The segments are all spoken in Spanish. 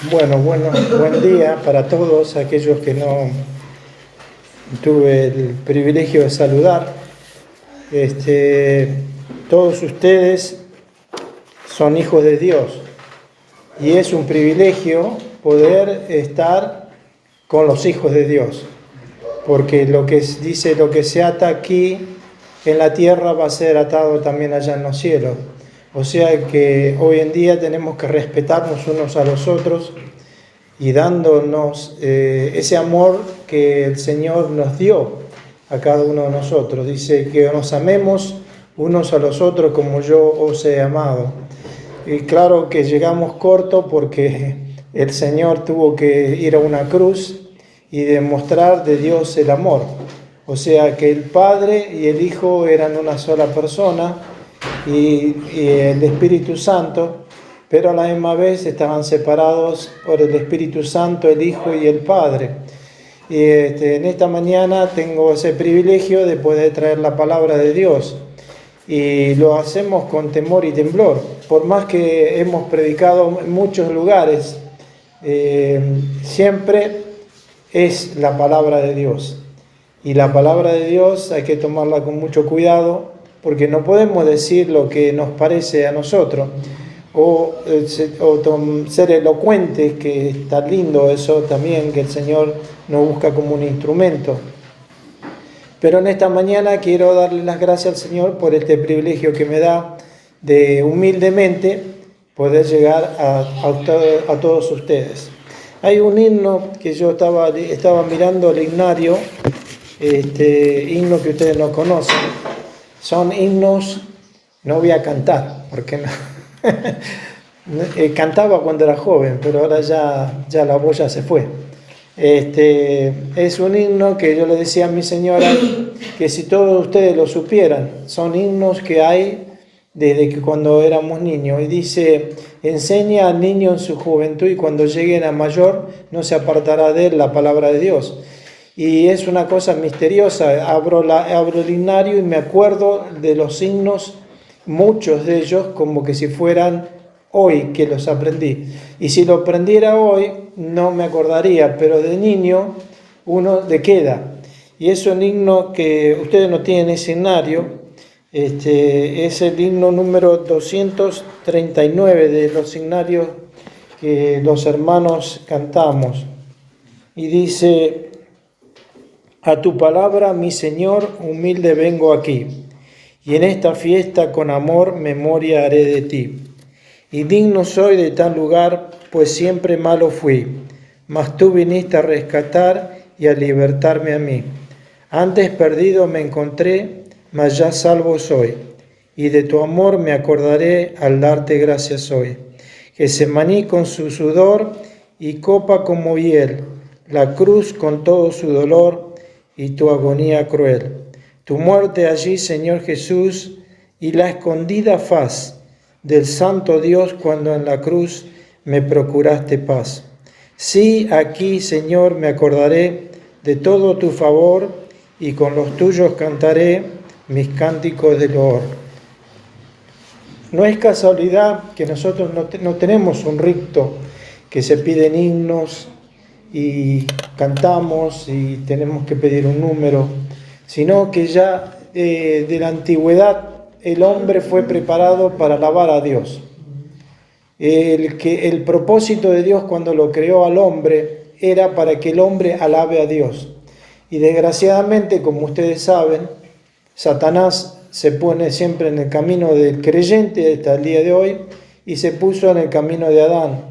Buen día para todos aquellos que no tuve el privilegio de saludar. Todos ustedes son hijos de Dios y es un privilegio poder estar con los hijos de Dios, porque lo que dice, lo que se ata aquí en la tierra va a ser atado también allá en los cielos. O sea que hoy en día tenemos que respetarnos unos a los otros y dándonos ese amor que el Señor nos dio a cada uno de nosotros. Dice que nos amemos unos a los otros como yo os he amado. Y claro que llegamos corto porque el Señor tuvo que ir a una cruz y demostrar de Dios el amor. O sea que el Padre y el Hijo eran una sola persona y el Espíritu Santo, pero a la misma vez estaban separados por el Espíritu Santo, el Hijo y el Padre. Y en esta mañana tengo ese privilegio de poder traer la palabra de Dios. Y lo hacemos con temor y temblor. Por más que hemos predicado en muchos lugares, siempre es la palabra de Dios. Y la palabra de Dios hay que tomarla con mucho cuidado, porque no podemos decir lo que nos parece a nosotros, o ser elocuentes, que está lindo eso también, que el Señor nos busca como un instrumento. Pero en esta mañana quiero darle las gracias al Señor por este privilegio que me da de humildemente poder llegar a todos ustedes. Hay un himno que yo estaba mirando el himnario, himno que ustedes no conocen. Son himnos, no voy a cantar, porque no. Cantaba cuando era joven, pero ahora ya la voz ya se fue. Es un himno que yo le decía a mi señora que si todos ustedes lo supieran, son himnos que hay desde que cuando éramos niños. Y dice: enseña al niño en su juventud y cuando lleguen a mayor no se apartará de él la palabra de Dios. Y es una cosa misteriosa. Abro el himnario y me acuerdo de los himnos, muchos de ellos como que si fueran hoy que los aprendí. Y si lo aprendiera hoy no me acordaría, pero de niño uno le queda. Y es un himno que ustedes no tienen ese himnario. Es el himno número 239 de los himnarios que los hermanos cantamos. Y dice: a tu palabra, mi Señor, humilde vengo aquí, y en esta fiesta con amor memoria haré de ti. Y digno soy de tal lugar, pues siempre malo fui, mas tú viniste a rescatar y a libertarme a mí. Antes perdido me encontré, mas ya salvo soy, y de tu amor me acordaré al darte gracias hoy. Getsemaní con su sudor y copa como hiel, la cruz con todo su dolor y tu agonía cruel. Tu muerte allí, Señor Jesús, y la escondida faz del santo Dios cuando en la cruz me procuraste paz. Sí, aquí, Señor, me acordaré de todo tu favor y con los tuyos cantaré mis cánticos de loor. No es casualidad que nosotros no tenemos un rito que se piden himnos y cantamos y tenemos que pedir un número, sino que ya de la antigüedad el hombre fue preparado para alabar a Dios. El propósito de Dios cuando lo creó al hombre era para que el hombre alabe a Dios. Y desgraciadamente, como ustedes saben, Satanás se pone siempre en el camino del creyente hasta el día de hoy y se puso en el camino de Adán.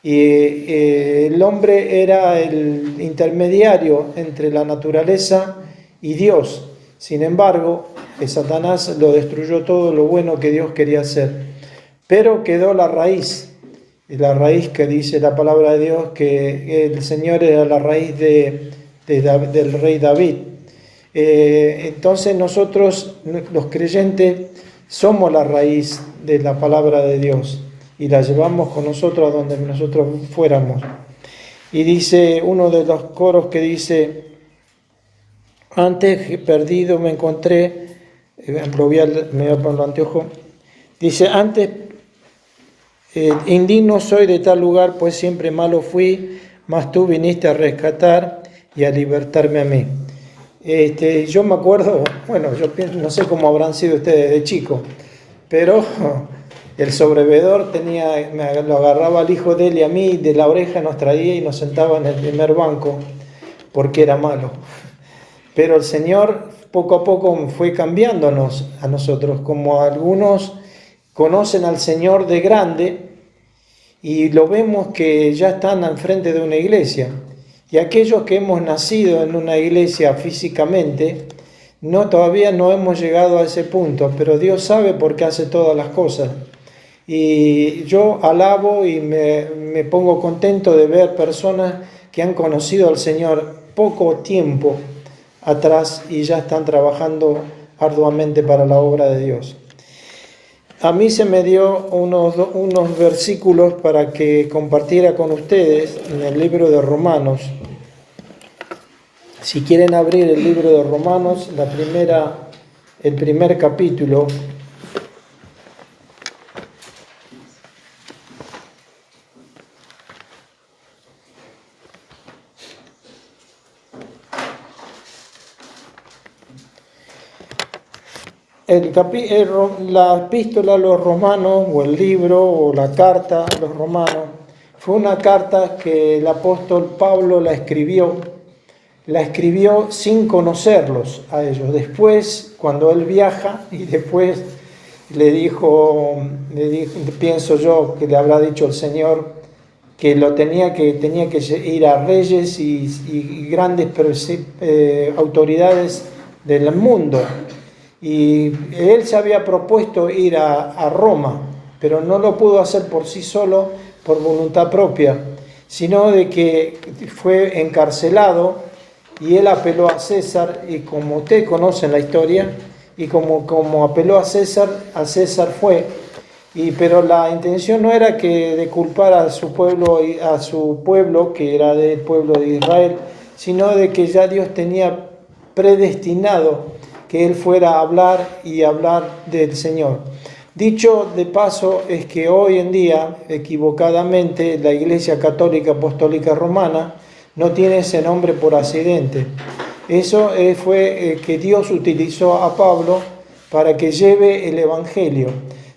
Y el hombre era el intermediario entre la naturaleza y Dios. Sin embargo, Satanás lo destruyó todo lo bueno que Dios quería hacer. Pero quedó la raíz que dice la palabra de Dios, que el Señor era la raíz del rey David. Entonces nosotros, los creyentes, somos la raíz de la palabra de Dios y la llevamos con nosotros a donde nosotros fuéramos. Y dice uno de los coros que dice: antes perdido me encontré, me voy a poner los anteojos. Dice: antes Indigno soy de tal lugar, pues siempre malo fui, mas tú viniste a rescatar y a libertarme a mí. Yo me acuerdo, bueno, yo pienso, no sé cómo habrán sido ustedes de chico, pero el sobrevedor lo agarraba al hijo de él y a mí de la oreja, nos traía y nos sentaba en el primer banco porque era malo. Pero el Señor poco a poco fue cambiándonos a nosotros, como algunos conocen al Señor de grande y lo vemos que ya están al frente de una iglesia. Y aquellos que hemos nacido en una iglesia físicamente, todavía no hemos llegado a ese punto, pero Dios sabe por qué hace todas las cosas. Y yo alabo y me pongo contento de ver personas que han conocido al Señor poco tiempo atrás y ya están trabajando arduamente para la obra de Dios. A mí se me dio unos versículos para que compartiera con ustedes en el libro de Romanos. Si quieren abrir el libro de Romanos, el primer capítulo. La epístola a los romanos, o el libro, o la carta a los romanos, fue una carta que el apóstol Pablo la escribió sin conocerlos a ellos. Después, cuando él viaja, y después le dijo, pienso yo que le habrá dicho el Señor, que tenía que ir a reyes y grandes autoridades del mundo. Y él se había propuesto ir a Roma, pero no lo pudo hacer por sí solo, por voluntad propia, sino de que fue encarcelado y él apeló a César, y como ustedes conocen la historia, y como apeló a César fue. Pero la intención no era de culpar a su pueblo, que era del pueblo de Israel, sino de que ya Dios tenía predestinado que él fuera a hablar del Señor. Dicho de paso es que hoy en día, equivocadamente, la Iglesia Católica Apostólica Romana no tiene ese nombre por accidente. Eso fue que Dios utilizó a Pablo para que lleve el Evangelio.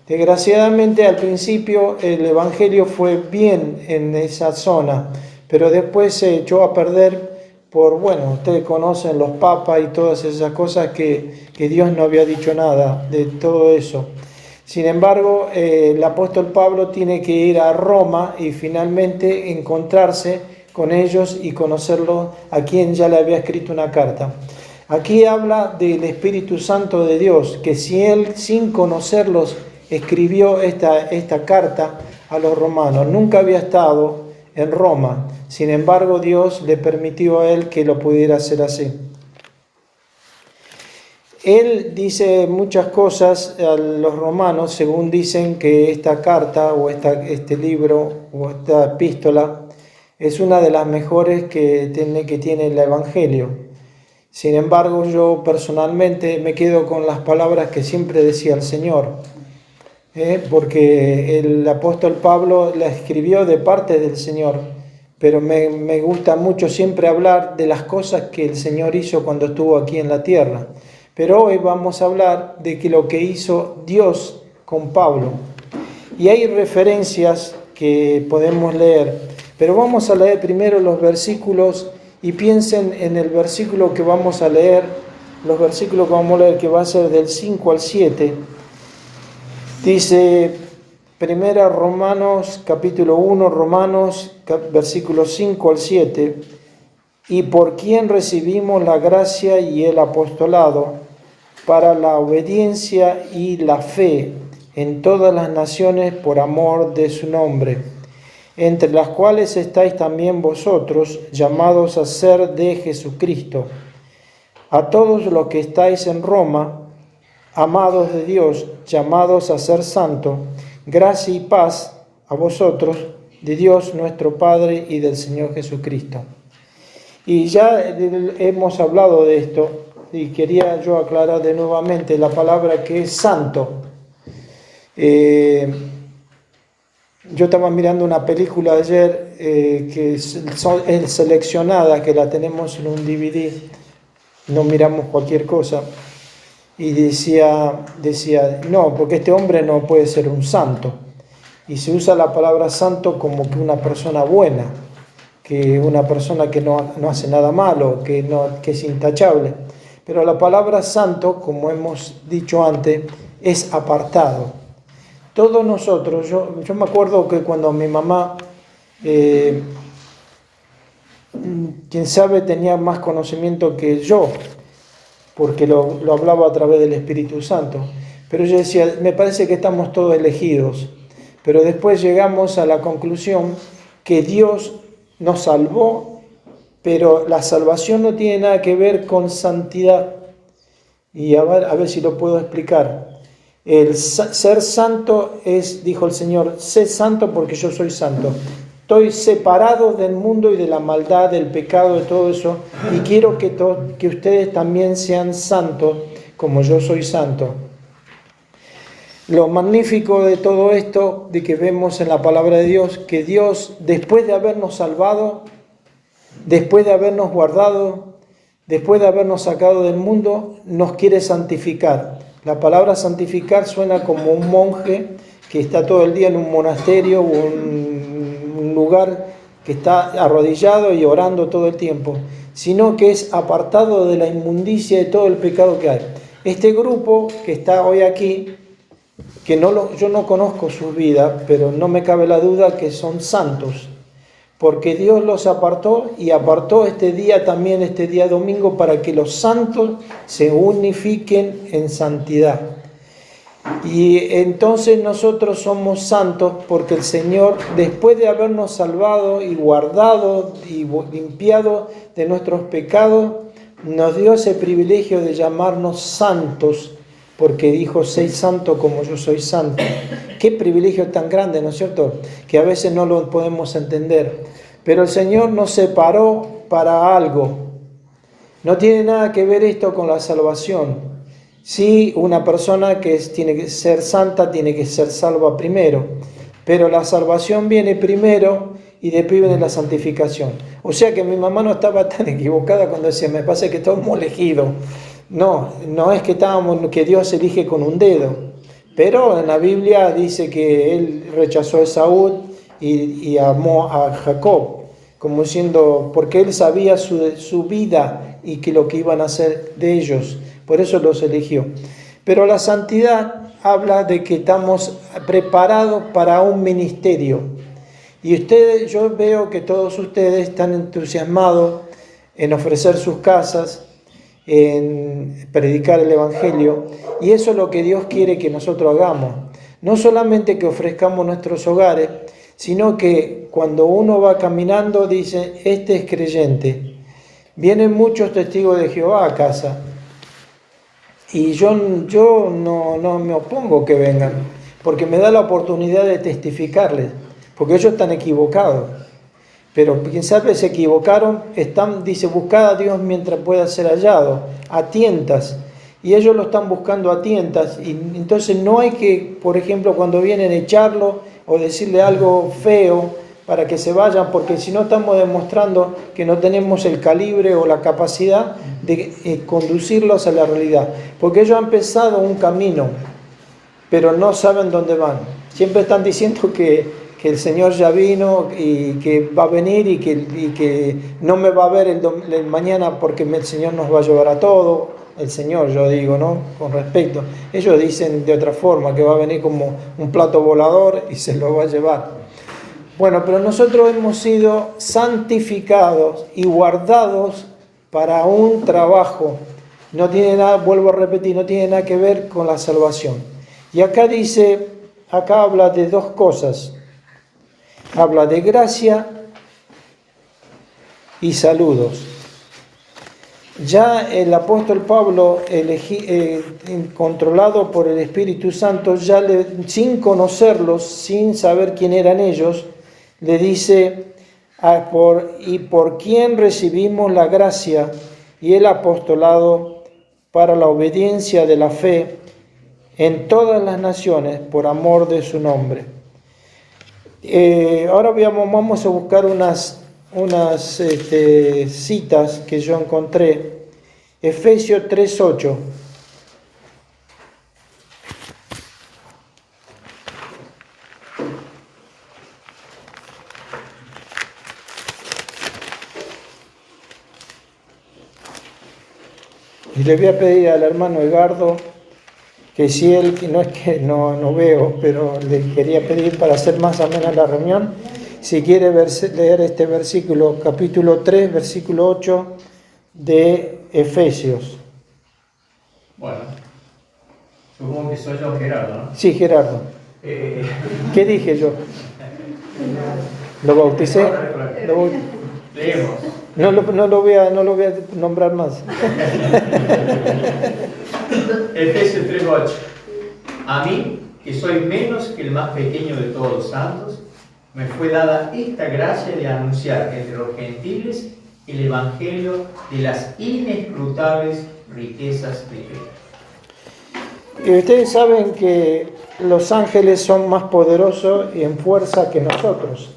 Desgraciadamente al principio el Evangelio fue bien en esa zona, pero después se echó a perder ustedes conocen los papas y todas esas cosas que Dios no había dicho nada de todo eso. Sin embargo, el apóstol Pablo tiene que ir a Roma y finalmente encontrarse con ellos y conocerlos, a quien ya le había escrito una carta. Aquí habla del Espíritu Santo de Dios, que si él sin conocerlos escribió esta carta a los romanos, nunca había estado en Roma. Sin embargo, Dios le permitió a él que lo pudiera hacer así. Él dice muchas cosas a los romanos, según dicen que esta carta o este libro o esta epístola es una de las mejores que tiene el Evangelio. Sin embargo, yo personalmente me quedo con las palabras que siempre decía el Señor, porque el apóstol Pablo la escribió de parte del Señor, pero me gusta mucho siempre hablar de las cosas que el Señor hizo cuando estuvo aquí en la tierra. Pero hoy vamos a hablar de lo que hizo Dios con Pablo. Y hay referencias que podemos leer, pero vamos a leer primero los versículos y piensen en el versículo que vamos a leer, que va a ser del 5 al 7. Dice primera Romanos, capítulo 1, Romanos, versículos 5 al 7, y por quien recibimos la gracia y el apostolado para la obediencia y la fe en todas las naciones por amor de su nombre, entre las cuales estáis también vosotros, llamados a ser de Jesucristo. A todos los que estáis en Roma, amados de Dios, llamados a ser santos, gracia y paz a vosotros, de Dios nuestro Padre y del Señor Jesucristo. Y ya hemos hablado de esto, y quería yo aclarar de nuevamente la palabra que es santo. Yo estaba mirando una película ayer que es seleccionada, que la tenemos en un DVD, no miramos cualquier cosa, y decía, no, porque este hombre no puede ser un santo. Y se usa la palabra santo como que una persona buena, que una persona que no hace nada malo, que es intachable. Pero la palabra santo, como hemos dicho antes, es apartado. Todos nosotros, yo me acuerdo que cuando mi mamá, quien sabe, tenía más conocimiento que yo, porque lo hablaba a través del Espíritu Santo, pero yo decía, me parece que estamos todos elegidos, pero después llegamos a la conclusión que Dios nos salvó, pero la salvación no tiene nada que ver con santidad. Y a ver si lo puedo explicar. El ser santo es, dijo el Señor, sé santo porque yo soy santo. Estoy separado del mundo y de la maldad, del pecado, de todo eso, y quiero que ustedes también sean santos como yo soy santo. Lo magnífico de todo esto, de que vemos en la palabra de Dios, que Dios, después de habernos salvado, después de habernos guardado, después de habernos sacado del mundo, nos quiere santificar. La palabra santificar suena como un monje que está todo el día en un monasterio o un lugar que está arrodillado y orando todo el tiempo, sino que es apartado de la inmundicia de todo el pecado que hay. Este grupo que está hoy aquí, que yo no conozco su vida, pero no me cabe la duda que son santos, porque Dios los apartó y apartó este día también, este día domingo, para que los santos se unifiquen en santidad. Y entonces nosotros somos santos porque el Señor, después de habernos salvado y guardado y limpiado de nuestros pecados, nos dio ese privilegio de llamarnos santos, porque dijo, sé santo como yo soy santo. Qué privilegio tan grande, ¿no es cierto? Que a veces no lo podemos entender. Pero el Señor nos separó para algo. No tiene nada que ver esto con la salvación. Sí, una persona que tiene que ser santa tiene que ser salva primero, pero la salvación viene primero y después viene la santificación. O sea que mi mamá no estaba tan equivocada cuando decía, me parece que estamos elegidos. No es que Dios elige con un dedo, pero en la Biblia dice que él rechazó a Esaú y amó a Jacob, como diciendo, porque él sabía su vida y que lo que iban a hacer de ellos, por eso los eligió. Pero la santidad habla de que estamos preparados para un ministerio. Y yo veo que todos ustedes están entusiasmados en ofrecer sus casas, en predicar el Evangelio, y eso es lo que Dios quiere que nosotros hagamos. No solamente que ofrezcamos nuestros hogares, sino que cuando uno va caminando dice, este es creyente. Vienen muchos testigos de Jehová a casa, y yo no me opongo que vengan, porque me da la oportunidad de testificarles, porque ellos están equivocados. Pero quien sabe se equivocaron, dice, buscad a Dios mientras pueda ser hallado, a tientas. Y ellos lo están buscando a tientas. Y entonces no hay que, por ejemplo, cuando vienen a echarlo o decirle algo feo para que se vayan, porque si no estamos demostrando que no tenemos el calibre o la capacidad de conducirlos a la realidad. Porque ellos han empezado un camino, pero no saben dónde van. Siempre están diciendo que el Señor ya vino y que va a venir y que no me va a ver el mañana porque el Señor nos va a llevar a todo. El Señor, yo digo, ¿no? Con respecto. Ellos dicen de otra forma, que va a venir como un plato volador y se lo va a llevar. Bueno, pero nosotros hemos sido santificados y guardados para un trabajo. No tiene nada, vuelvo a repetir, no tiene nada que ver con la salvación. Y acá habla de dos cosas. Habla de gracia y saludos. Ya el apóstol Pablo, controlado por el Espíritu Santo, sin conocerlos, sin saber quién eran ellos, le dice, por quién recibimos la gracia y el apostolado para la obediencia de la fe en todas las naciones por amor de su nombre. Ahora vamos a buscar unas citas que yo encontré. Efesios 3:8. Y le voy a pedir al hermano Edgardo que si él, no es que no veo, pero le quería pedir para hacer más amena la reunión, si quiere leer este versículo, capítulo 3, versículo 8 de Efesios. Bueno, supongo que soy yo, Gerardo, ¿no? Sí, Gerardo. ¿Qué dije yo? ¿Lo bauticé? Leemos. No lo voy a nombrar más. Efesios 3:8. A mí, que soy menos que el más pequeño de todos los santos, me fue dada esta gracia de anunciar entre los gentiles el evangelio de las inescrutables riquezas de Cristo. Y ustedes saben que los ángeles son más poderosos y en fuerza que nosotros.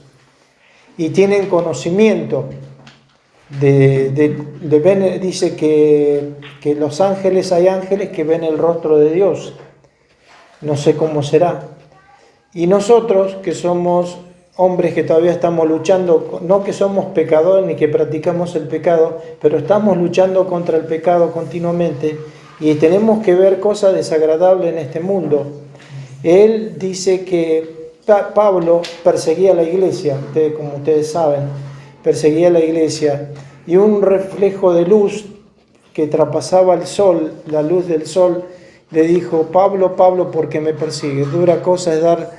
Y tienen conocimiento. Dice que los ángeles, hay ángeles que ven el rostro de Dios. No sé cómo será. Y nosotros, que somos hombres que todavía estamos luchando, no que somos pecadores ni que practicamos el pecado, pero estamos luchando contra el pecado continuamente y tenemos que ver cosas desagradables en este mundo. Él dice que Pablo perseguía a la iglesia, como ustedes saben, perseguía a la iglesia, y un reflejo de luz que traspasaba el sol, la luz del sol, le dijo: Pablo, Pablo, ¿por qué me persigues? Dura cosa es dar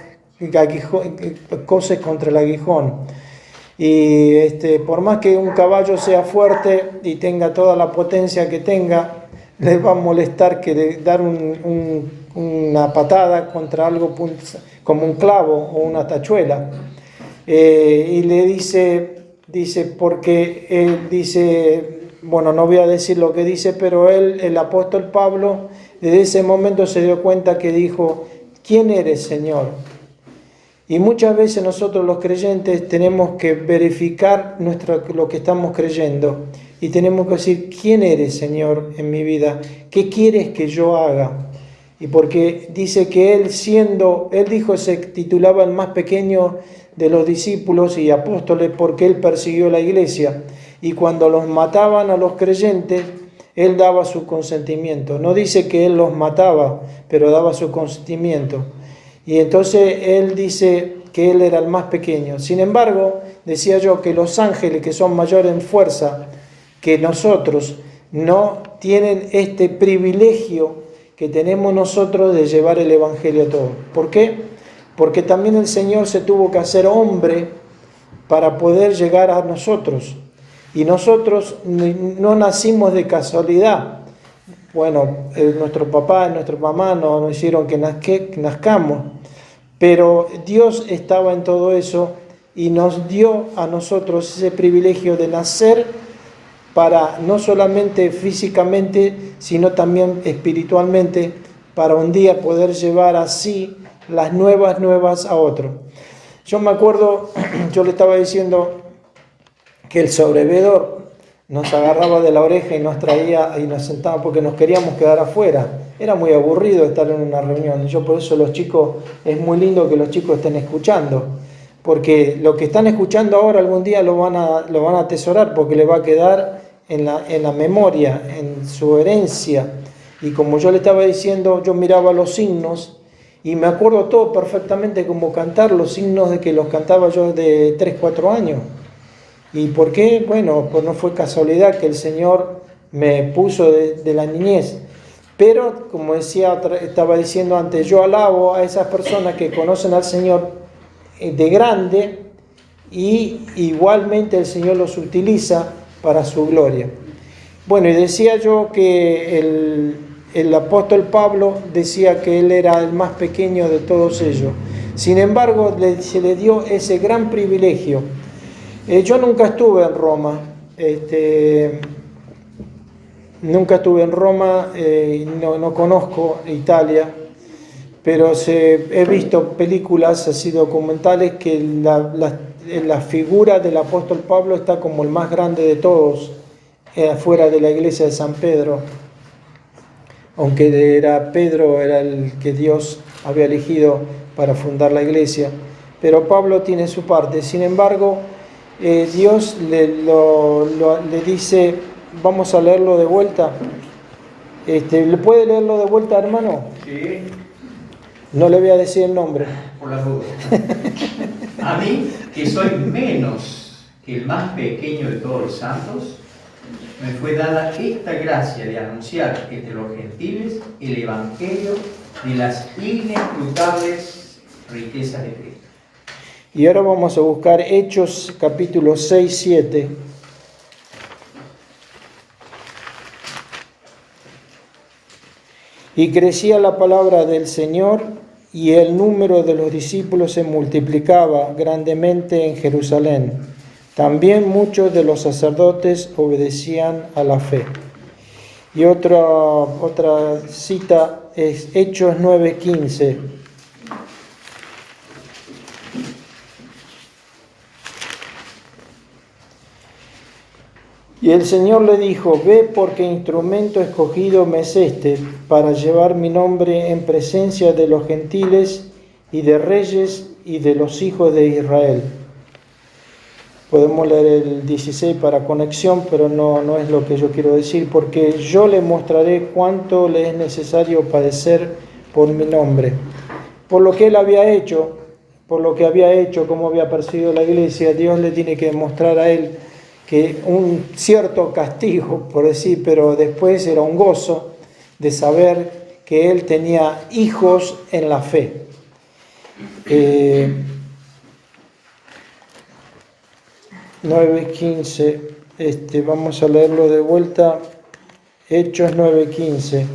cosas contra el aguijón. Y por más que un caballo sea fuerte y tenga toda la potencia que tenga, le va a molestar que dar una patada contra algo como un clavo o una tachuela. Y le dice, porque él dice, bueno, no voy a decir lo que dice, pero el apóstol Pablo, desde ese momento se dio cuenta que dijo: ¿quién eres, Señor? Y muchas veces nosotros los creyentes tenemos que verificar lo que estamos creyendo y tenemos que decir: ¿quién eres, Señor, en mi vida? ¿Qué quieres que yo haga? Y porque dice que él dijo, se titulaba el más pequeño de los discípulos y apóstoles porque él persiguió la iglesia. Y cuando los mataban a los creyentes, él daba su consentimiento. No dice que él los mataba, pero daba su consentimiento. Y entonces él dice que él era el más pequeño. Sin embargo, decía yo que los ángeles, que son mayores en fuerza que nosotros, no tienen este privilegio que tenemos nosotros de llevar el evangelio a todos. ¿Por qué? Porque también el Señor se tuvo que hacer hombre para poder llegar a nosotros. Y nosotros no nacimos de casualidad. Bueno, nuestro papá y nuestra mamá nos hicieron que nazcamos, pero Dios estaba en todo eso y nos dio a nosotros ese privilegio de nacer para no solamente físicamente, sino también espiritualmente, para un día poder llevar así las nuevas a otro. Yo me acuerdo, yo le estaba diciendo que el sobrevedor nos agarraba de la oreja y nos traía y nos sentaba porque nos queríamos quedar afuera. Era muy aburrido estar en una reunión. Y yo por eso es muy lindo que los chicos estén escuchando, porque lo que están escuchando ahora algún día lo van a atesorar porque le va a quedar en la memoria, en su herencia. Y como yo le estaba diciendo, yo miraba los himnos y me acuerdo todo perfectamente como cantar los himnos de que los cantaba yo de 3, 4 años. ¿Y por qué? Bueno, pues no fue casualidad que el Señor me puso de la niñez. Pero, como estaba diciendo antes, yo alabo a esas personas que conocen al Señor de grande y igualmente el Señor los utiliza para su gloria. Bueno, y decía yo que el apóstol Pablo decía que él era el más pequeño de todos ellos. Sin embargo, se le dio ese gran privilegio. Yo nunca estuve en Roma, no conozco Italia, pero he visto películas así documentales que la figura del apóstol Pablo está como el más grande de todos, fuera de la iglesia de San Pedro, aunque Pedro era el que Dios había elegido para fundar la iglesia, pero Pablo tiene su parte. Sin embargo, Dios le dice, vamos a leerlo de vuelta. ¿Le puede leerlo de vuelta, hermano? Sí. No le voy a decir el nombre. Por la duda. A mí, que soy menos que el más pequeño de todos los santos, me fue dada esta gracia de anunciar entre los gentiles el evangelio de las inescrutables riquezas de Cristo. Y ahora vamos a buscar Hechos capítulo 6, 7. Y crecía la palabra del Señor, y el número de los discípulos se multiplicaba grandemente en Jerusalén. También muchos de los sacerdotes obedecían a la fe. Y otra cita es Hechos 9:15. Y el Señor le dijo, ve porque instrumento escogido me es este, para llevar mi nombre en presencia de los gentiles y de reyes y de los hijos de Israel. Podemos leer el 16 para conexión, pero no es lo que yo quiero decir, porque yo le mostraré cuánto le es necesario padecer por mi nombre. Por lo que él había hecho, por lo que había hecho, cómo había perseguido la iglesia, Dios le tiene que demostrar a él que un cierto castigo, por decir, pero después era un gozo de saber que él tenía hijos en la fe. 9:15, vamos a leerlo de vuelta, Hechos 9:15.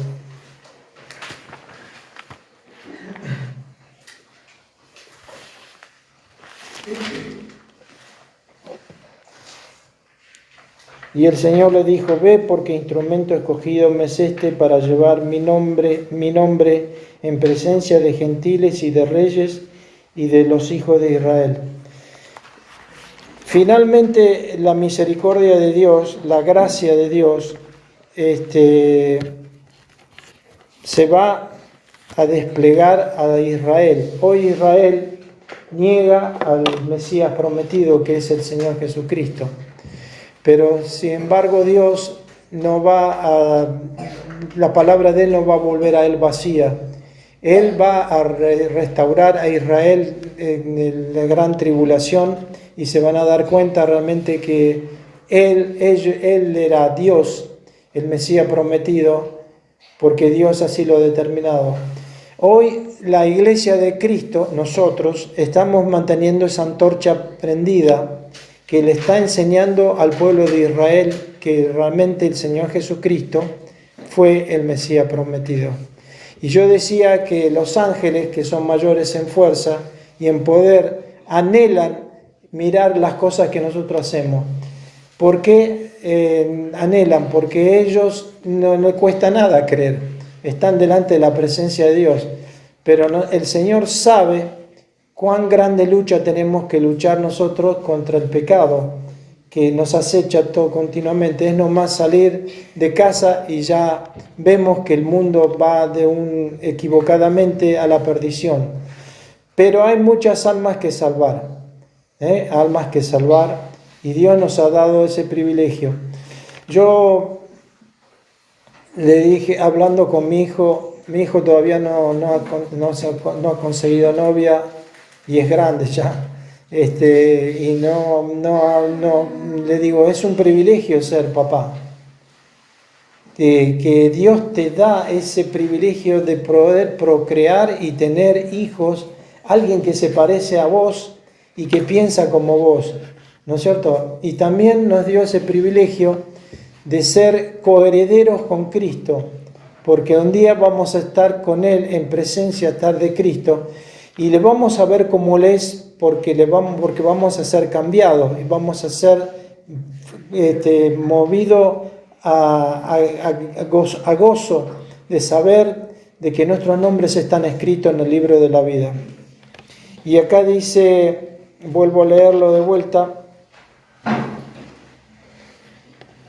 Y el Señor le dijo, ve porque instrumento escogido me es este para llevar mi nombre en presencia de gentiles y de reyes y de los hijos de Israel. Finalmente, la misericordia de Dios, la gracia de Dios, se va a desplegar a Israel. Hoy Israel niega al Mesías prometido, que es el Señor Jesucristo. Pero sin embargo Dios la palabra de Él no va a volver a Él vacía. Él va a restaurar a Israel en la gran tribulación y se van a dar cuenta realmente que Él era Dios, el Mesías prometido, porque Dios así lo ha determinado. Hoy la iglesia de Cristo, nosotros, estamos manteniendo esa antorcha prendida que le está enseñando al pueblo de Israel que realmente el Señor Jesucristo fue el Mesías prometido. Y yo decía que los ángeles, que son mayores en fuerza y en poder, anhelan mirar las cosas que nosotros hacemos. ¿Por qué anhelan? Porque ellos no les cuesta nada creer. Están delante de la presencia de Dios. Pero el Señor sabe cuán grande lucha tenemos que luchar nosotros contra el pecado que nos acecha todo continuamente. Es nomás salir de casa y ya vemos que el mundo va equivocadamente a la perdición. Pero hay muchas almas que salvar, almas que salvar, y Dios nos ha dado ese privilegio. Yo le dije, hablando con mi hijo todavía no ha conseguido novia, y es grande ya, y no le digo, es un privilegio ser papá, que Dios te da ese privilegio de poder procrear y tener hijos, alguien que se parece a vos y que piensa como vos, ¿no es cierto? Y también nos dio ese privilegio de ser coherederos con Cristo, porque un día vamos a estar con Él en presencia tal de Cristo, y le vamos a ver como Él es, porque vamos a ser cambiados y vamos a ser movidos a gozo de saber de que nuestros nombres están escritos en el libro de la vida. Y acá dice, vuelvo a leerlo de vuelta,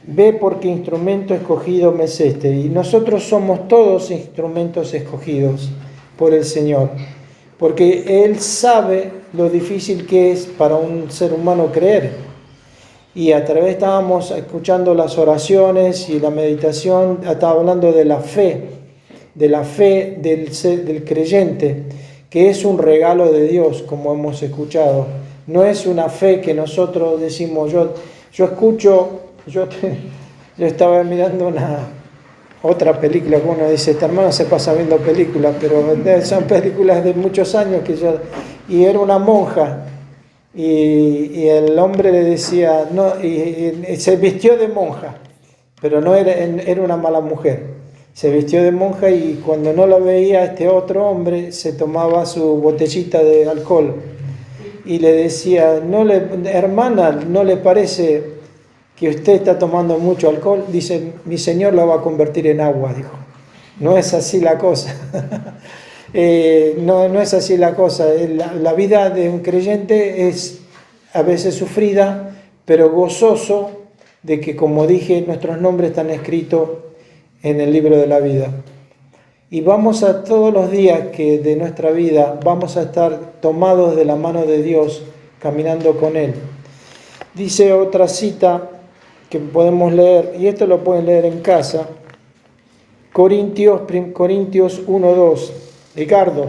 ve porque instrumento escogido me es este. Y nosotros somos todos instrumentos escogidos por el Señor, porque Él sabe lo difícil que es para un ser humano creer. Y a través estábamos escuchando las oraciones y la meditación, estaba hablando de la fe del creyente, que es un regalo de Dios, como hemos escuchado. No es una fe que nosotros decimos, yo estaba mirando otra película, que uno dice, este hermano se pasa viendo películas, pero son películas de muchos años y era una monja. Y el hombre le decía, no, y se vistió de monja, pero no era una mala mujer. Se vistió de monja y cuando no la veía este otro hombre, se tomaba su botellita de alcohol y le decía, hermana, ¿no le parece que usted está tomando mucho alcohol? Dice, mi Señor la va a convertir en agua, dijo. No es así la cosa. No es así la cosa. La vida de un creyente es a veces sufrida, pero gozoso de que, como dije, nuestros nombres están escritos en el libro de la vida. Y vamos a todos los días de nuestra vida, vamos a estar tomados de la mano de Dios, caminando con Él. Dice otra cita que podemos leer, y esto lo pueden leer en casa, Corintios 1:2. Ricardo.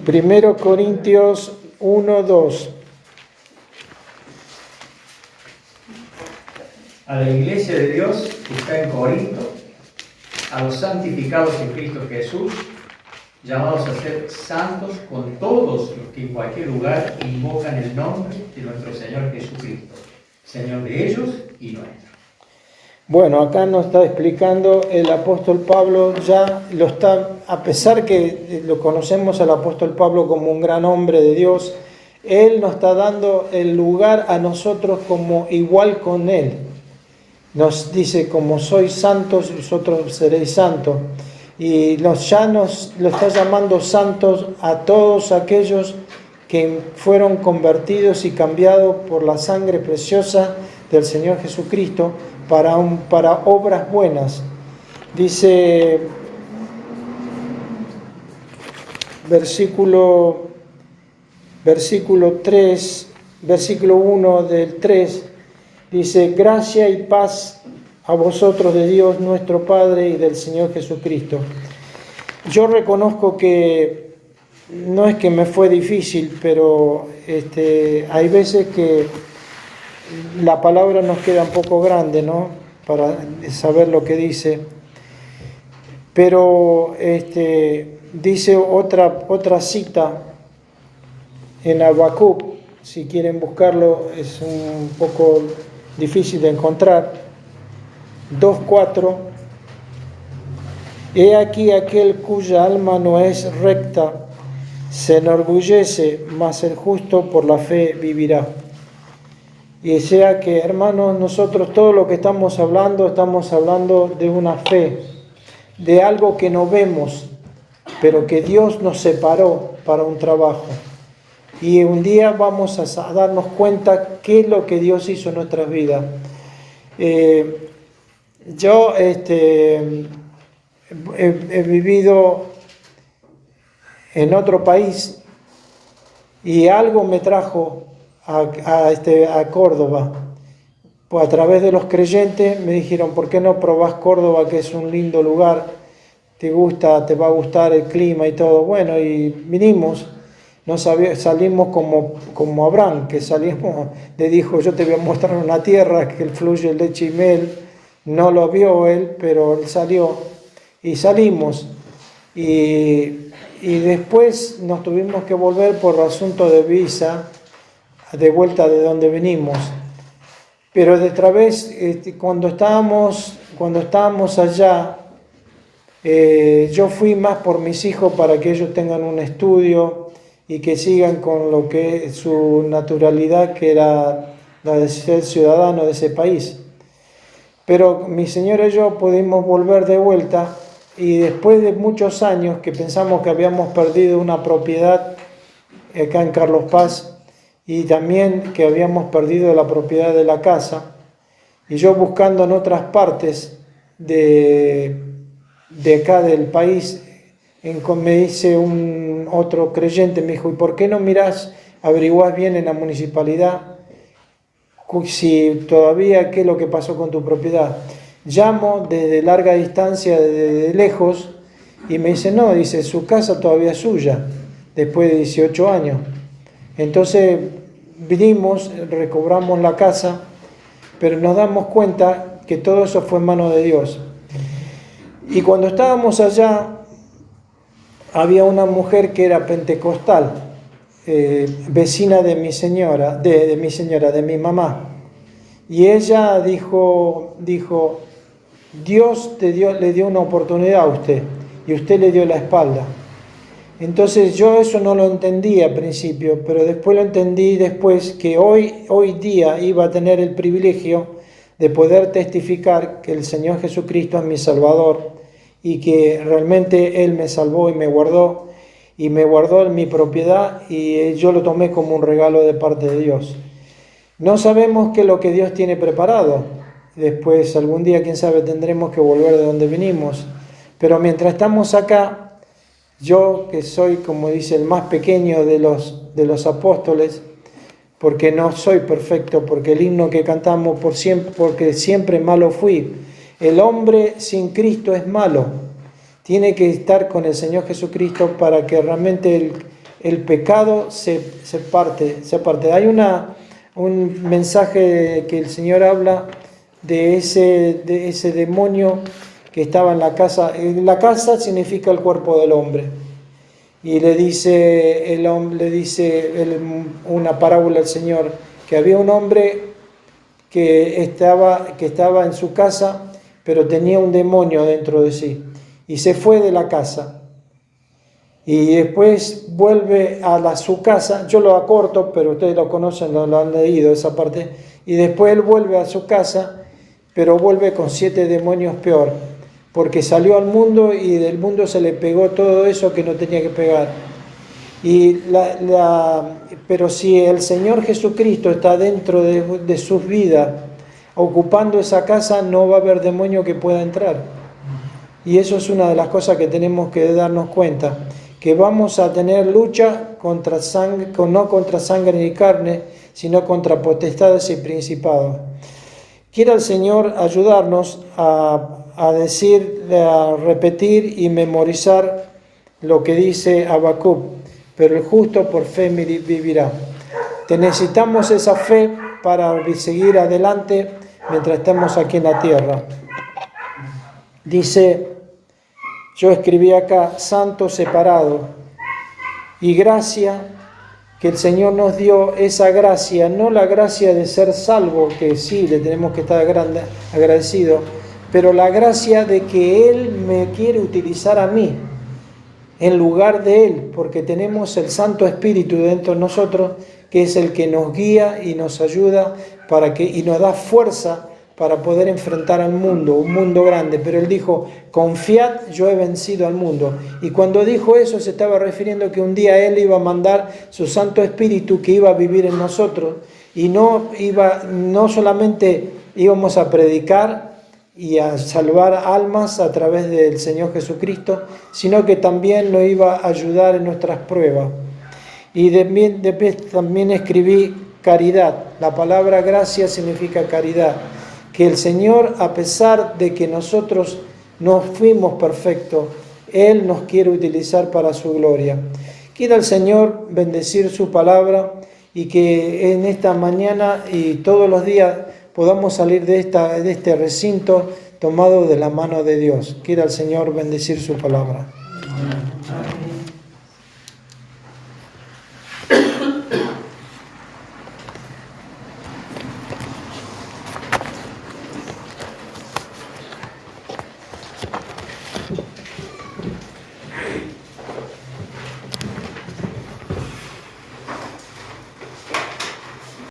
Primero Corintios 1:2. A la iglesia de Dios que está en Corinto, a los santificados en Cristo Jesús, llamados a ser santos con todos los que en cualquier lugar invocan el nombre de nuestro Señor Jesucristo, Señor de ellos y nuestro. Bueno, acá nos está explicando el apóstol Pablo, a pesar que lo conocemos al apóstol Pablo como un gran hombre de Dios, él nos está dando el lugar a nosotros como igual con él. Nos dice, como sois santos, vosotros seréis santos. Y ya nos lo está llamando santos a todos aquellos que fueron convertidos y cambiados por la sangre preciosa del Señor Jesucristo para obras buenas. Dice versículo 1 del 3, dice, gracia y paz a vosotros de Dios nuestro Padre y del Señor Jesucristo. Yo reconozco que no es que me fue difícil, pero hay veces que la palabra nos queda un poco grande, ¿no? Para saber lo que dice. Pero dice otra cita en Habacuc, si quieren buscarlo, es un poco difícil de encontrar. 2:4. He aquí aquel cuya alma no es recta, se enorgullece, mas el justo por la fe vivirá. Y sea que, hermanos, nosotros todo lo que estamos hablando de una fe, de algo que no vemos, pero que Dios nos separó para un trabajo. Y un día vamos a darnos cuenta qué es lo que Dios hizo en nuestras vidas. Yo he vivido en otro país y algo me trajo a Córdoba. Pues a través de los creyentes me dijeron, ¿por qué no probás Córdoba, que es un lindo lugar? Te va a gustar el clima y todo. Bueno, y vinimos. Salimos como Abraham, que le dijo, yo te voy a mostrar una tierra que fluye leche y miel. No lo vio él, pero él salió. Y salimos. Y después nos tuvimos que volver por asunto de visa, de vuelta de donde venimos. Pero de otra vez, cuando estábamos allá, yo fui más por mis hijos para que ellos tengan un estudio y que sigan con lo que es su naturalidad, que era la de ser ciudadano de ese país. Pero mi señora y yo pudimos volver de vuelta y después de muchos años que pensamos que habíamos perdido una propiedad acá en Carlos Paz y también que habíamos perdido la propiedad de la casa, y yo buscando en otras partes de acá del país, me dice otro creyente, me dijo, ¿y por qué no mirás, averiguás bien en la municipalidad si todavía qué es lo que pasó con tu propiedad? Llamo desde larga distancia, desde lejos, y me dice, no, dice, su casa todavía es suya, después de 18 años. Entonces vinimos, recobramos la casa, pero nos damos cuenta que todo eso fue en mano de Dios. Y cuando estábamos allá, había una mujer que era pentecostal, vecina de mi señora, de mi mamá. Y ella dijo, Dios le dio una oportunidad a usted y usted le dio la espalda. Entonces yo eso no lo entendí al principio, pero después lo entendí después que hoy día iba a tener el privilegio de poder testificar que el Señor Jesucristo es mi Salvador y que realmente Él me salvó y me guardó en mi propiedad, y yo lo tomé como un regalo de parte de Dios. No sabemos qué es lo que Dios tiene preparado. Después, algún día, quién sabe, tendremos que volver de donde vinimos. Pero mientras estamos acá, yo que soy, como dice, el más pequeño de los apóstoles, porque no soy perfecto, porque el himno que cantamos porque siempre malo fui. El hombre sin Cristo es malo. Tiene que estar con el Señor Jesucristo para que realmente el pecado se parte. Hay un mensaje que el Señor habla de ese demonio que estaba en la casa. La casa significa el cuerpo del hombre. Y le dice una parábola al Señor, que había un hombre que estaba en su casa, pero tenía un demonio dentro de sí. Y se fue de la casa. Y después vuelve a su casa. Yo lo acorto, pero ustedes lo conocen, lo han leído esa parte. Y después él vuelve a su casa, pero vuelve con 7 demonios peor. Porque salió al mundo y del mundo se le pegó todo eso que no tenía que pegar. Pero si el Señor Jesucristo está dentro de sus vidas, ocupando esa casa, no va a haber demonio que pueda entrar. Y eso es una de las cosas que tenemos que darnos cuenta, que vamos a tener lucha no contra sangre ni carne, sino contra potestades y principados. Quiera el Señor ayudarnos a repetir y memorizar lo que dice Habacuc, pero el justo por fe vivirá. Necesitamos esa fe para seguir adelante mientras estemos aquí en la tierra. Dice, yo escribí acá, santo separado, y gracia, que el Señor nos dio esa gracia, no la gracia de ser salvo, que sí, le tenemos que estar agradecidos, pero la gracia de que Él me quiere utilizar a mí en lugar de Él, porque tenemos el Santo Espíritu dentro de nosotros, que es el que nos guía y nos ayuda y nos da fuerza para poder enfrentar al mundo, un mundo grande. Pero Él dijo, confiad, yo he vencido al mundo. Y cuando dijo eso se estaba refiriendo que un día Él iba a mandar su Santo Espíritu que iba a vivir en nosotros, y no solamente íbamos a predicar y a salvar almas a través del Señor Jesucristo, sino que también nos iba a ayudar en nuestras pruebas. Y también escribí caridad. La palabra gracia significa caridad. Que el Señor, a pesar de que nosotros no fuimos perfectos, Él nos quiere utilizar para su gloria. Quiera el Señor bendecir su palabra, y que en esta mañana y todos los días podamos salir de este recinto tomado de la mano de Dios. Quiera el Señor bendecir su palabra.